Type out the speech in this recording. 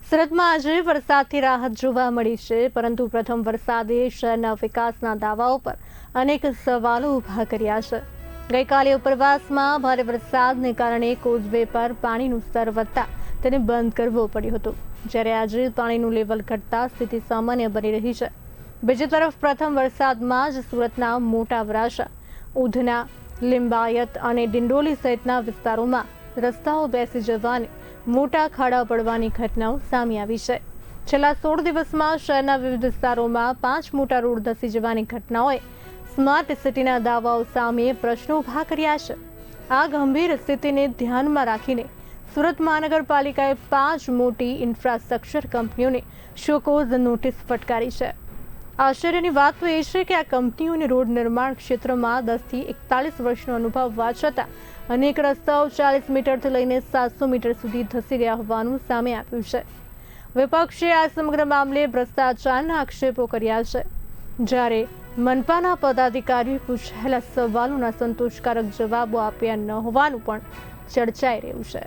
સુરતમાં આજે વરસાદથી રાહત જોવા મળી છે, પરંતુ પ્રથમ વરસાદે શહેરના વિકાસના દાવાઓ પર અનેક સવાલો ઊભા કર્યા છે। ગઈકાલે ઉપરવાસમાં ભારે વરસાદને કારણે કોઝવે પર પાણીનું સ્તર વધતા તેને બંધ કરવો પડ્યો હતો, જ્યારે આજે પાણીનું લેવલ ઘટતા સ્થિતિ સામાન્ય બની રહી છે। બીજી તરફ પ્રથમ વરસાદમાં જ સુરતના મોટા વરાછા, ઉધના, લિંબાયત અને ડિંડોલી સહિતના વિસ્તારોમાં રસ્તાઓ બેસી જવાની મોટા ખાડા પડવાની ઘટનાઓ સામે આવી છે। છેલ્લા 16 દિવસમાં શહેરના વિવિધ વિસ્તારોમાં 5 મોટા રોડ ધસી જવાની ઘટનાઓએ સ્માર્ટ સિટીના દાવાઓ સામે પ્રશ્નો ઊભા કર્યા છે। આ ગંભીર સ્થિતિને ધ્યાનમાં રાખીને સુરત મહાનગરપાલિકાએ 5 મોટી ઇન્ફ્રાસ્ટ્રક્ચર કંપનીઓને શોકોઝ નોટિસ ફટકારી છે। આશ્ચર્યની વાત તો એ છે કે આ કંપનીઓને રોડ નિર્માણ ક્ષેત્રમાં 10 થી 41 વર્ષનો અનુભવ હોવા છતાં અનેક રસ્તાઓ 40 મીટરથી લઈને 700 મીટર સુધી ધસી ગયા હોવાનું સામે આવ્યું છે। વિપક્ષે આ સમગ્ર મામલે ભ્રષ્ટાચારના આક્ષેપો કર્યા છે, જ્યારે મનપાના પદાધિકારીઓએ પૂછાયેલા સવાલોના સંતોષકારક જવાબો આપ્યા ન હોવાનું પણ ચર્ચાઈ રહ્યું છે।